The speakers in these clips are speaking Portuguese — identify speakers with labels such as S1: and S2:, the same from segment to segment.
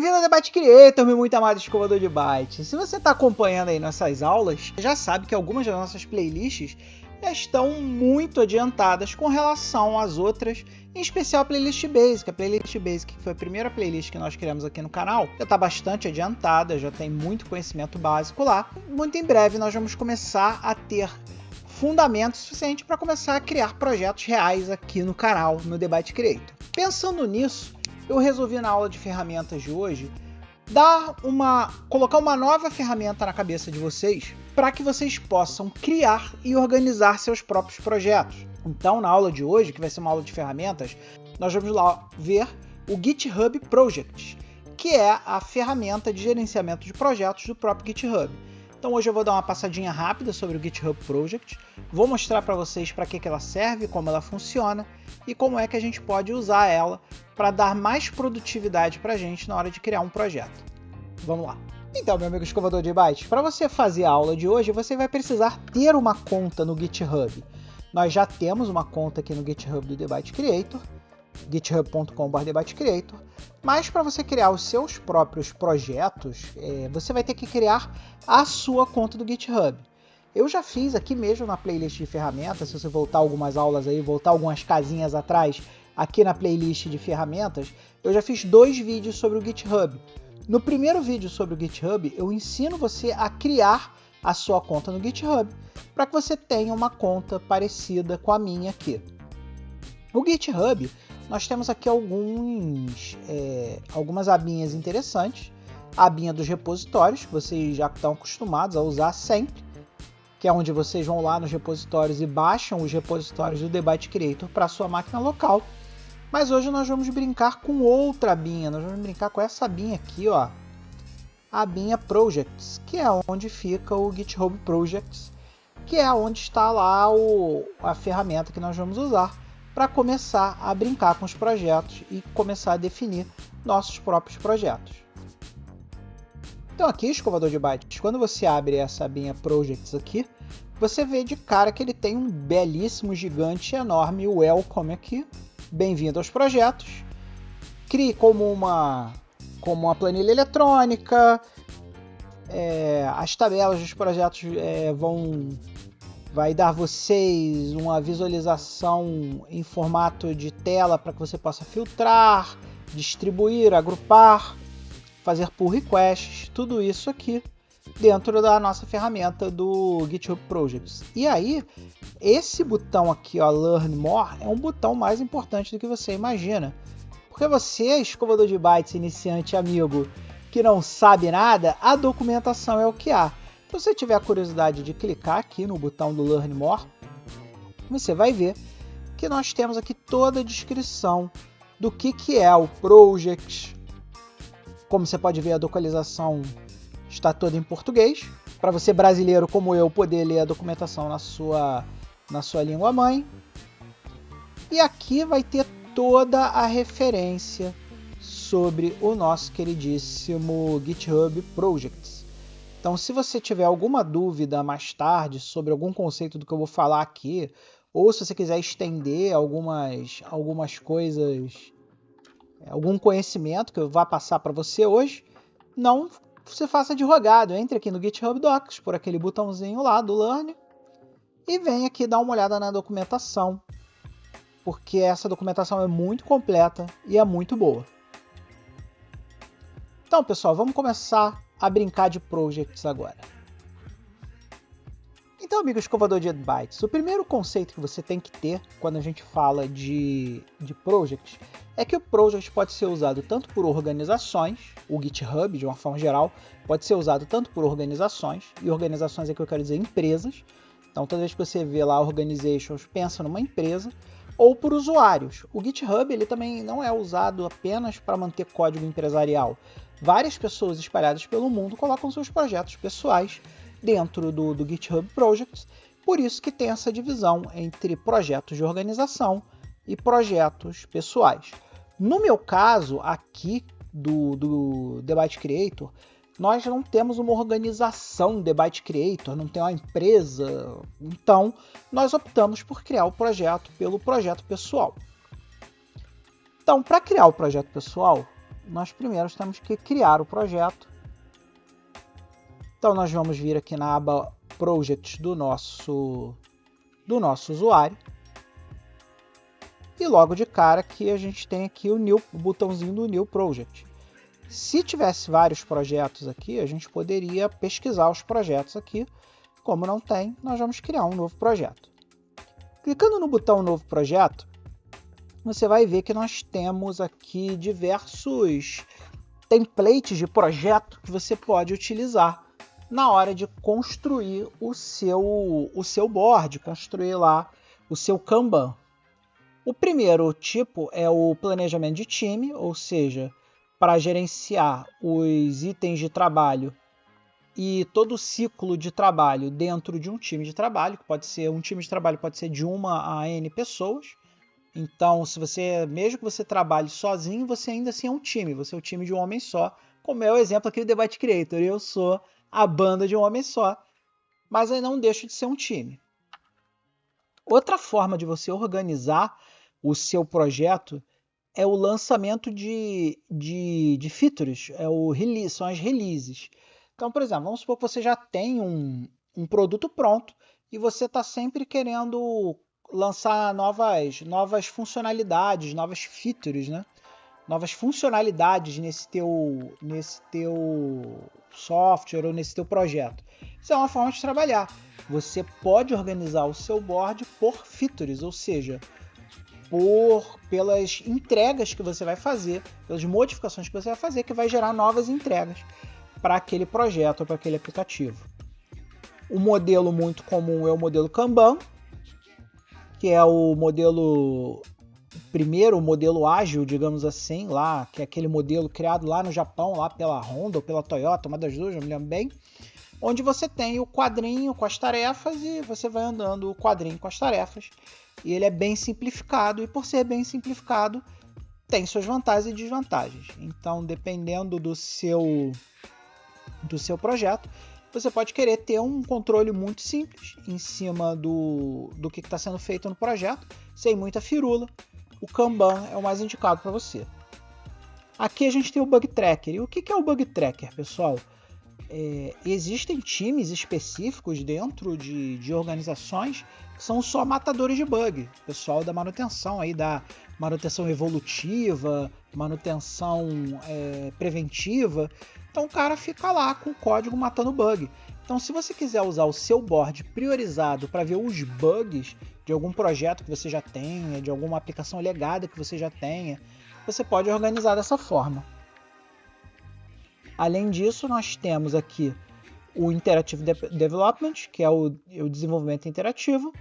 S1: Bem-vindo ao Debate Creator, meu muito amado escovador de bytes. Se você está acompanhando aí nossas aulas, já sabe que algumas das nossas playlists já estão muito adiantadas com relação às outras, em especial a playlist Basic. A playlist Basic, que foi a primeira playlist que nós criamos aqui no canal, já está bastante adiantada, já tem muito conhecimento básico lá. Muito em breve nós vamos começar a ter fundamento suficiente para começar a criar projetos reais aqui no canal, no Debate Creator. Pensando nisso, eu resolvi na aula de ferramentas de hoje colocar uma nova ferramenta na cabeça de vocês para que vocês possam criar e organizar seus próprios projetos. Então, na aula de hoje, que vai ser uma aula de ferramentas, nós vamos lá ver o GitHub Projects, que é a ferramenta de gerenciamento de projetos do próprio GitHub. Então hoje eu vou dar uma passadinha rápida sobre o GitHub Project, vou mostrar para vocês para que ela serve, como ela funciona e como é que a gente pode usar ela para dar mais produtividade para a gente na hora de criar um projeto. Vamos lá! Então, meu amigo escovador de bytes, para você fazer a aula de hoje, você vai precisar ter uma conta no GitHub. Nós já temos uma conta aqui no GitHub do Debate Creator, github.com/debatecreator, mas para você criar os seus próprios projetos, você vai ter que criar a sua conta do GitHub. Eu já fiz aqui mesmo na playlist de ferramentas, se você voltar algumas aulas aí, voltar algumas casinhas atrás, aqui na playlist de ferramentas, eu já fiz 2 vídeos sobre o GitHub. No primeiro vídeo sobre o GitHub, eu ensino você a criar a sua conta no GitHub, para que você tenha uma conta parecida com a minha aqui. No GitHub, nós temos aqui algumas abinhas interessantes. A abinha dos repositórios, que vocês já estão acostumados a usar sempre, que é onde vocês vão lá nos repositórios e baixam os repositórios do Debate Creator para a sua máquina local. Mas hoje nós vamos brincar com outra abinha, nós vamos brincar com essa abinha aqui, ó, a abinha Projects, que é onde fica o GitHub Projects, que é onde está lá a ferramenta que nós vamos usar para começar a brincar com os projetos e começar a definir nossos próprios projetos. Então aqui, escovador de bytes, quando você abre essa abinha Projects aqui, você vê de cara que ele tem um belíssimo, gigante, enorme Welcome aqui. Bem-vindo aos projetos. Crie como uma planilha eletrônica. As tabelas dos projetos vai dar vocês uma visualização em formato de tela para que você possa filtrar, distribuir, agrupar, fazer pull requests, tudo isso aqui dentro da nossa ferramenta do GitHub Projects. E aí, esse botão aqui, ó, Learn More, é um botão mais importante do que você imagina. Porque você, escovador de bytes, iniciante amigo, que não sabe nada, a documentação é o que há. Então, se você tiver a curiosidade de clicar aqui no botão do Learn More, você vai ver que nós temos aqui toda a descrição do que é o Project. Como você pode ver, a localização está toda em português, para você brasileiro como eu poder ler a documentação na sua língua mãe. E aqui vai ter toda a referência sobre o nosso queridíssimo GitHub Projects. Então, se você tiver alguma dúvida mais tarde sobre algum conceito do que eu vou falar aqui, ou se você quiser estender algumas coisas, algum conhecimento que eu vá passar para você hoje, não se faça de rogado. Entre aqui no GitHub Docs, por aquele botãozinho lá do Learn, e venha aqui dar uma olhada na documentação, porque essa documentação é muito completa e é muito boa. Então, pessoal, vamos começar a brincar de projects agora. Então, amigo escovador de bytes, o primeiro conceito que você tem que ter quando a gente fala de project é que o project pode ser usado tanto por organizações, o GitHub, de uma forma geral, pode ser usado tanto por organizações, e organizações é que eu quero dizer empresas. Então, toda vez que você vê lá organizations, pensa numa empresa, ou por usuários. O GitHub ele também não é usado apenas para manter código empresarial. Várias pessoas espalhadas pelo mundo colocam seus projetos pessoais dentro do GitHub Projects, por isso que tem essa divisão entre projetos de organização e projetos pessoais. No meu caso, aqui do Debate Creator, nós não temos uma organização Debate Creator, não tem uma empresa, então nós optamos por criar o projeto pelo projeto pessoal. Então, para criar o projeto pessoal, nós primeiro temos que criar o projeto. Então nós vamos vir aqui na aba Project do nosso usuário. E logo de cara aqui a gente tem aqui o botãozinho do New Project. Se tivesse vários projetos aqui, a gente poderia pesquisar os projetos aqui. Como não tem, nós vamos criar um novo projeto. Clicando no botão Novo Projeto, você vai ver que nós temos aqui diversos templates de projeto que você pode utilizar na hora de construir o seu board, construir lá o seu Kanban. O primeiro tipo é o planejamento de time, ou seja, para gerenciar os itens de trabalho e todo o ciclo de trabalho dentro de um time de trabalho, que pode ser um time de trabalho pode ser de 1 a N pessoas. Então, mesmo que você trabalhe sozinho, você ainda assim é um time, você é o time de um homem só, como é o exemplo aqui do Debate Creator. Eu sou a banda de um homem só, mas aí não deixa de ser um time. Outra forma de você organizar o seu projeto é o lançamento de features, são as releases. Então, por exemplo, vamos supor que você já tem um produto pronto e você está sempre querendo lançar novas funcionalidades, novas features, né? Novas funcionalidades nesse teu software ou nesse teu projeto. Isso é uma forma de trabalhar. Você pode organizar o seu board por features, ou seja, pelas entregas que você vai fazer, pelas modificações que você vai fazer, que vai gerar novas entregas para aquele projeto ou para aquele aplicativo. O modelo muito comum é o modelo Kanban, que é o modelo ágil, digamos assim, lá, que é aquele modelo criado lá no Japão, lá pela Honda ou pela Toyota, uma das duas, não me lembro bem, onde você tem o quadrinho com as tarefas e você vai andando o quadrinho com as tarefas. E ele é bem simplificado, e por ser bem simplificado, tem suas vantagens e desvantagens. Então, dependendo do seu projeto, você pode querer ter um controle muito simples em cima do que está sendo feito no projeto, sem muita firula. O Kanban é o mais indicado para você. Aqui a gente tem o Bug Tracker. E o que é o Bug Tracker, pessoal? Existem times específicos dentro de organizações que são só matadores de bug. Pessoal da manutenção, da manutenção evolutiva, manutenção preventiva. Então o cara fica lá com o código matando bug. Então se você quiser usar o seu board priorizado para ver os bugs de algum projeto que você já tenha, de alguma aplicação legada que você já tenha, você pode organizar dessa forma. Além disso, nós temos aqui o Interactive Development, que é o desenvolvimento interativo,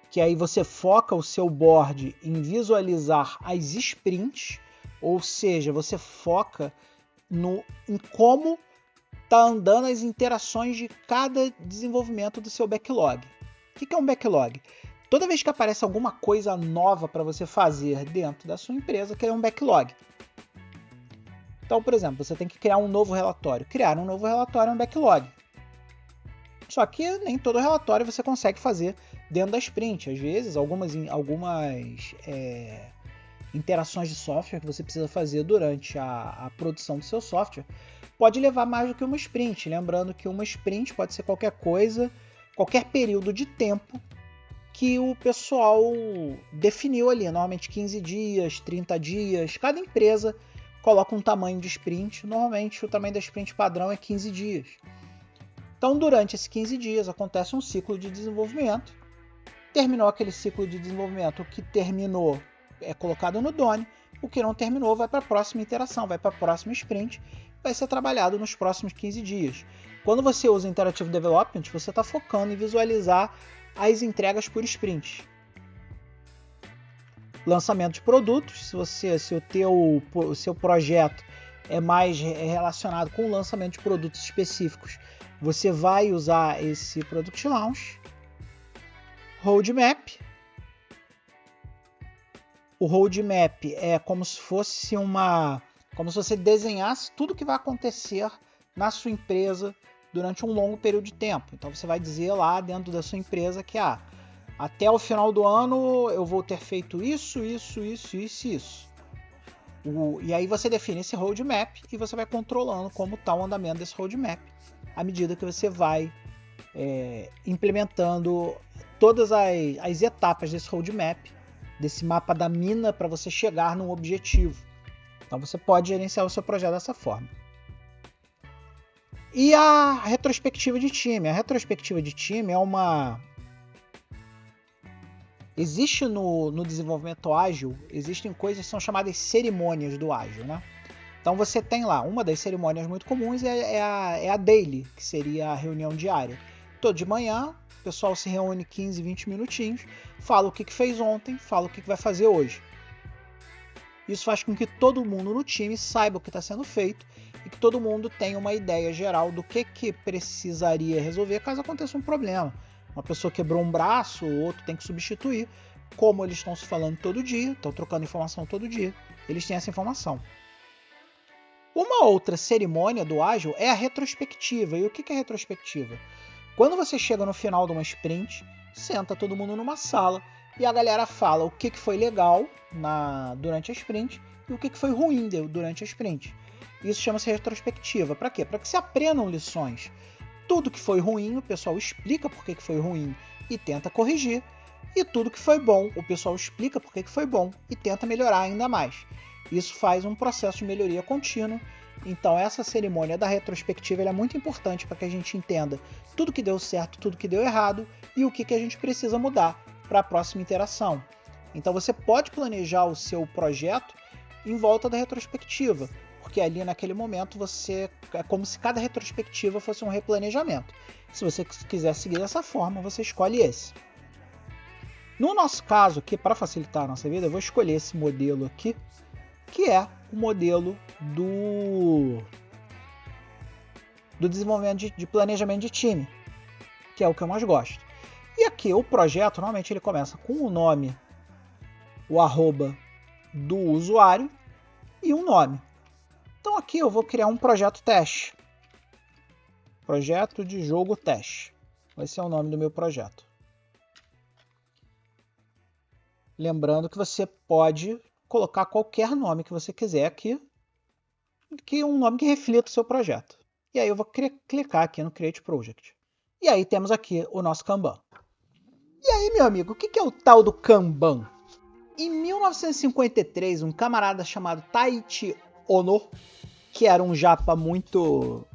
S1: que aí você foca o seu board em visualizar as sprints, ou seja, você foca em como está andando as interações de cada desenvolvimento do seu backlog. O que é um backlog? Toda vez que aparece alguma coisa nova para você fazer dentro da sua empresa, que é um backlog. Então, por exemplo, você tem que criar um novo relatório. Criar um novo relatório é um backlog. Só que nem todo relatório você consegue fazer dentro da sprint. Às vezes, algumas interações de software que você precisa fazer durante a produção do seu software pode levar mais do que uma sprint. Lembrando que uma sprint pode ser qualquer coisa, qualquer período de tempo que o pessoal definiu ali. Normalmente 15 dias, 30 dias. Cada empresa coloca um tamanho de sprint. Normalmente o tamanho da sprint padrão é 15 dias. Então, durante esses 15 dias acontece um ciclo de desenvolvimento. Terminou aquele ciclo de desenvolvimento, o que terminou é colocado no Done, o que não terminou vai para a próxima iteração, vai para a próxima sprint, vai ser trabalhado nos próximos 15 dias. Quando você usa Interactive Development, você está focando em visualizar as entregas por sprint. Lançamento de produtos, se o seu projeto é mais relacionado com o lançamento de produtos específicos, você vai usar esse Product Launch. Roadmap. O roadmap é como se você desenhasse tudo que vai acontecer na sua empresa durante um longo período de tempo. Então você vai dizer lá dentro da sua empresa que até o final do ano eu vou ter feito isso. E aí você define esse roadmap e você vai controlando como está o andamento desse roadmap à medida que você vai implementando todas as etapas desse roadmap, desse mapa da mina para você chegar num objetivo. Então você pode gerenciar o seu projeto dessa forma. E a retrospectiva de time. A retrospectiva de time é uma... Existe no desenvolvimento ágil, existem coisas que são chamadas cerimônias do ágil, né? Então você tem lá, uma das cerimônias muito comuns é a daily, que seria a reunião diária. Todo de manhã, o pessoal se reúne 15, 20 minutinhos, fala o que fez ontem, fala o que vai fazer hoje. Isso faz com que todo mundo no time saiba o que está sendo feito e que todo mundo tenha uma ideia geral do que precisaria resolver caso aconteça um problema. Uma pessoa quebrou um braço, o outro tem que substituir. Como eles estão se falando todo dia, estão trocando informação todo dia, eles têm essa informação. Uma outra cerimônia do ágil é a retrospectiva. E o que é retrospectiva? Quando você chega no final de uma sprint, senta todo mundo numa sala e a galera fala o que foi legal durante a sprint e o que foi ruim durante a sprint. Isso chama-se retrospectiva. Para quê? Para que se aprendam lições. Tudo que foi ruim, o pessoal explica por que foi ruim e tenta corrigir. E tudo que foi bom, o pessoal explica por que foi bom e tenta melhorar ainda mais. Isso faz um processo de melhoria contínua. Então essa cerimônia da retrospectiva é muito importante para que a gente entenda tudo que deu certo, tudo que deu errado e o que a gente precisa mudar para a próxima interação. Então você pode planejar o seu projeto em volta da retrospectiva, porque ali naquele momento é como se cada retrospectiva fosse um replanejamento. Se você quiser seguir dessa forma, você escolhe esse. No nosso caso aqui, para facilitar a nossa vida, eu vou escolher esse modelo aqui, que é o modelo do desenvolvimento de planejamento de time, que é o que eu mais gosto. E aqui o projeto, normalmente ele começa com o nome, o arroba do usuário e um nome. Então aqui eu vou criar um projeto teste. Projeto de jogo teste. Vai ser o nome do meu projeto. Lembrando que você pode colocar qualquer nome que você quiser aqui, que é um nome que reflita o seu projeto. E aí eu vou clicar aqui no Create Project. E aí temos aqui o nosso Kanban. E aí, meu amigo, o que é o tal do Kanban? Em 1953, um camarada chamado Taiichi Ohno, que era um japa muito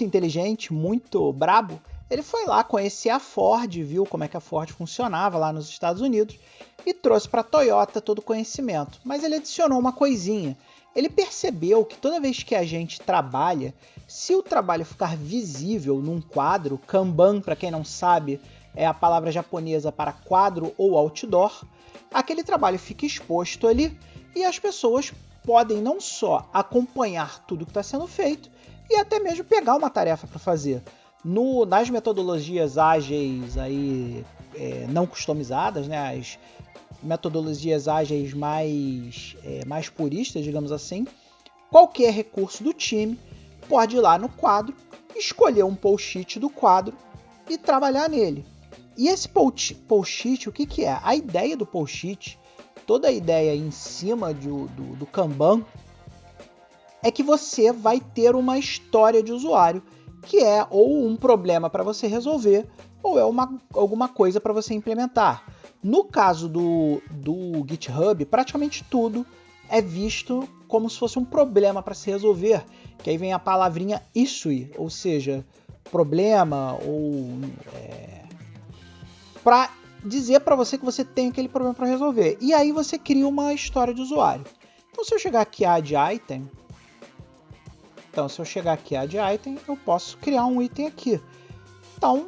S1: inteligente, muito brabo, ele foi lá conhecer a Ford, viu como é que a Ford funcionava lá nos Estados Unidos e trouxe para a Toyota todo o conhecimento. Mas ele adicionou uma coisinha. Ele percebeu que toda vez que a gente trabalha, se o trabalho ficar visível num quadro, Kanban, para quem não sabe, é a palavra japonesa para quadro ou outdoor, aquele trabalho fica exposto ali e as pessoas podem não só acompanhar tudo que está sendo feito e até mesmo pegar uma tarefa para fazer. Nas metodologias ágeis aí, não customizadas, né, as metodologias ágeis mais puristas, digamos assim, qualquer recurso do time pode ir lá no quadro, escolher um post-it do quadro e trabalhar nele. E esse post-it, o que é? A ideia do post-it, toda a ideia em cima do Kanban, é que você vai ter uma história de usuário, que é ou um problema para você resolver, ou é alguma coisa para você implementar. No caso do GitHub, praticamente tudo é visto como se fosse um problema para se resolver, que aí vem a palavrinha issue, ou seja, problema, ou para dizer para você que você tem aquele problema para resolver. E aí você cria uma história de usuário. Então se eu chegar aqui a add item, eu posso criar um item aqui. Então,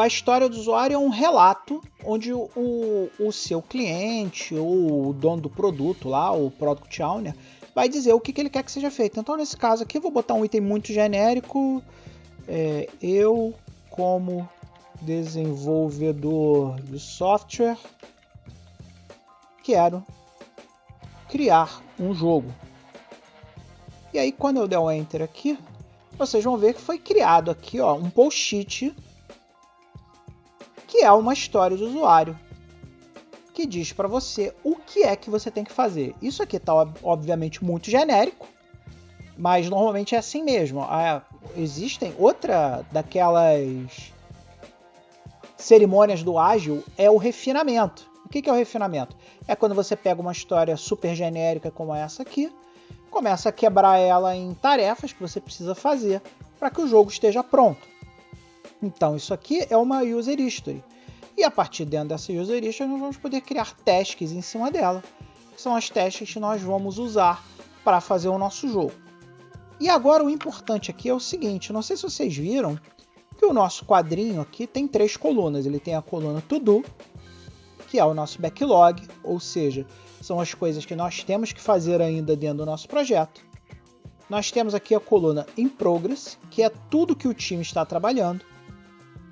S1: a história do usuário é um relato onde o seu cliente ou o dono do produto lá, o Product Owner, vai dizer o que ele quer que seja feito. Então, nesse caso aqui, eu vou botar um item muito genérico. Eu, como desenvolvedor de software, quero criar um jogo. E aí, quando eu der o Enter aqui, vocês vão ver que foi criado aqui um post-it, que é uma história de usuário, que diz para você o que é que você tem que fazer. Isso aqui está obviamente muito genérico, mas normalmente é assim mesmo. Existem outra daquelas cerimônias do ágil, é o refinamento. O que é o refinamento? É quando você pega uma história super genérica como essa aqui, começa a quebrar ela em tarefas que você precisa fazer para que o jogo esteja pronto. Então isso aqui é uma user history. E a partir dentro dessa user history nós vamos poder criar tasks em cima dela. Que são as tasks que nós vamos usar para fazer o nosso jogo. E agora o importante aqui é o seguinte, não sei se vocês viram que o nosso quadrinho aqui tem 3 colunas. Ele tem a coluna To Do, que é o nosso backlog, ou seja, são as coisas que nós temos que fazer ainda dentro do nosso projeto. Nós temos aqui a coluna In Progress, que é tudo que o time está trabalhando.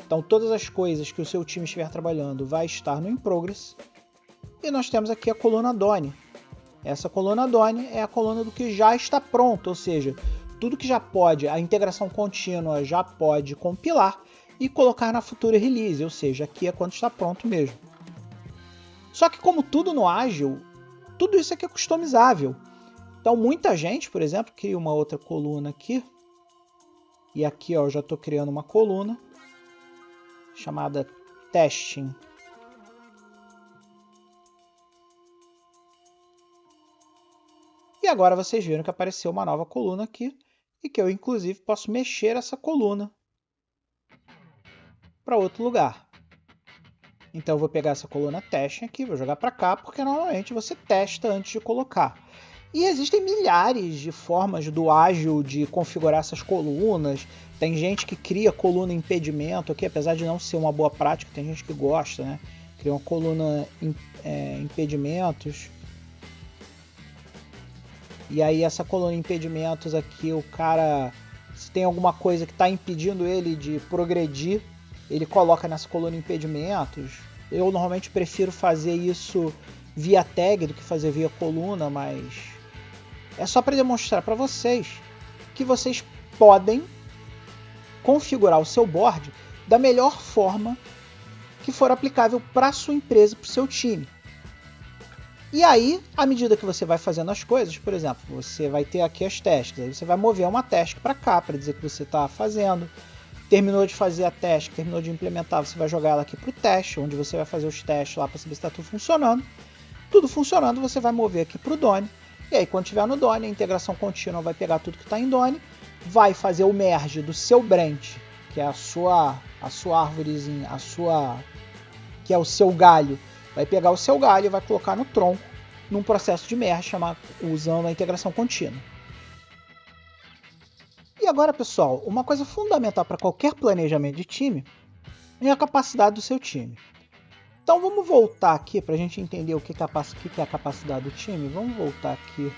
S1: Então todas as coisas que o seu time estiver trabalhando vai estar no In Progress. E nós temos aqui a coluna Done. Essa coluna Done é a coluna do que já está pronto, ou seja, tudo que já pode, a integração contínua já pode compilar e colocar na futura release, ou seja, aqui é quando está pronto mesmo. Só que como tudo no Ágil, tudo isso aqui é customizável. Então muita gente, por exemplo, cria uma outra coluna aqui. E aqui ó, eu já estou criando uma coluna chamada Testing. E agora vocês viram que apareceu uma nova coluna aqui. E que eu inclusive posso mexer essa coluna para outro lugar. Então eu vou pegar essa coluna testing aqui, vou jogar para cá, porque normalmente você testa antes de colocar. E existem milhares de formas do Ágil de configurar essas colunas. Tem gente que cria coluna impedimento aqui, apesar de não ser uma boa prática, tem gente que gosta, né? Cria uma coluna impedimentos. E aí essa coluna impedimentos aqui, o cara, se tem alguma coisa que está impedindo ele de progredir, ele coloca nessa coluna impedimentos. Eu normalmente prefiro fazer isso via tag do que fazer via coluna, mas é só para demonstrar para vocês que vocês podem configurar o seu board da melhor forma que for aplicável para a sua empresa, para o seu time. E aí, à medida que você vai fazendo as coisas, por exemplo, você vai ter aqui as tasks, aí você vai mover uma task para cá, para dizer que você está fazendo. Terminou de fazer a task, terminou de implementar, você vai jogar ela aqui para o teste, onde você vai fazer os testes lá para saber se está tudo funcionando. Tudo funcionando, você vai mover aqui para o Done. E aí, quando estiver no Done, a integração contínua vai pegar tudo que está em Done, vai fazer o merge do seu branch, que é a sua árvorezinha, que é o seu galho. Vai pegar o seu galho e vai colocar no tronco, num processo de merge, usando a integração contínua. E agora, pessoal, uma coisa fundamental para qualquer planejamento de time é a capacidade do seu time. Então vamos voltar aqui para a gente entender o que é a capacidade do time. Vamos voltar aqui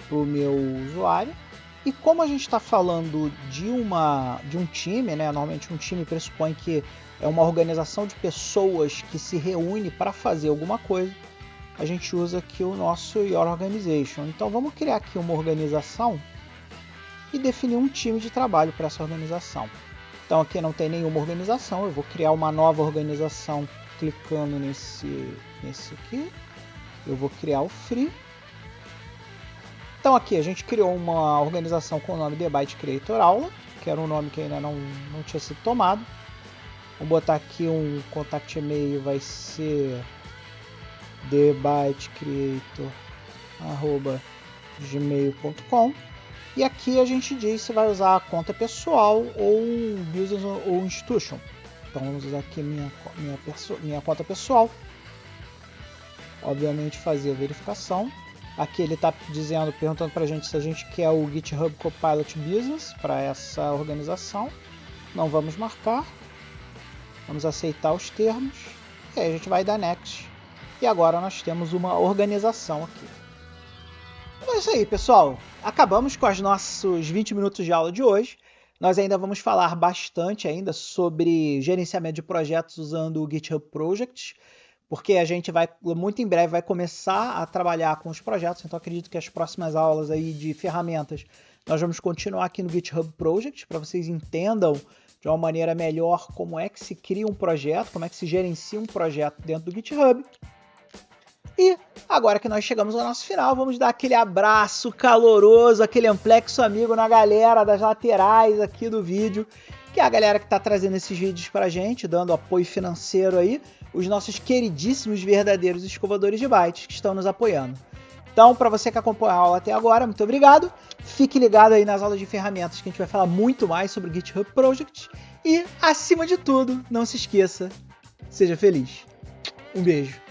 S1: para o meu usuário. E como a gente está falando de um time, né? Normalmente um time pressupõe que é uma organização de pessoas que se reúne para fazer alguma coisa. A gente usa aqui o nosso Your Organization. Então vamos criar aqui uma organização e definir um time de trabalho para essa organização. Então aqui não tem nenhuma organização, eu vou criar uma nova organização clicando nesse aqui. Eu vou criar o Free. Então aqui a gente criou uma organização com o nome The Byte Creator Aula, que era um nome que ainda não tinha sido tomado. Vou botar aqui um contact e-mail, vai ser thebytecreator@gmail.com. E aqui a gente diz se vai usar a conta pessoal ou um business ou institution. Então vamos usar aqui minha conta pessoal. Obviamente fazer a verificação. Aqui ele está perguntando para a gente se a gente quer o GitHub Copilot Business para essa organização. Não vamos marcar. Vamos aceitar os termos. E aí a gente vai dar Next. E agora nós temos uma organização aqui. Então é isso aí, pessoal. Acabamos com os nossos 20 minutos de aula de hoje. Nós ainda vamos falar bastante ainda sobre gerenciamento de projetos usando o GitHub Project, porque a gente vai, muito em breve, vai começar a trabalhar com os projetos. Então acredito que as próximas aulas aí de ferramentas nós vamos continuar aqui no GitHub Project, para vocês entendam de uma maneira melhor como é que se cria um projeto, como é que se gerencia um projeto dentro do GitHub. E agora que nós chegamos ao nosso final, vamos dar aquele abraço caloroso, aquele amplexo amigo na galera das laterais aqui do vídeo, que é a galera que está trazendo esses vídeos pra gente, dando apoio financeiro aí, os nossos queridíssimos verdadeiros escovadores de bytes que estão nos apoiando. Então, para você que acompanhou a aula até agora, muito obrigado. Fique ligado aí nas aulas de ferramentas que a gente vai falar muito mais sobre o GitHub Project. E, acima de tudo, não se esqueça, seja feliz. Um beijo.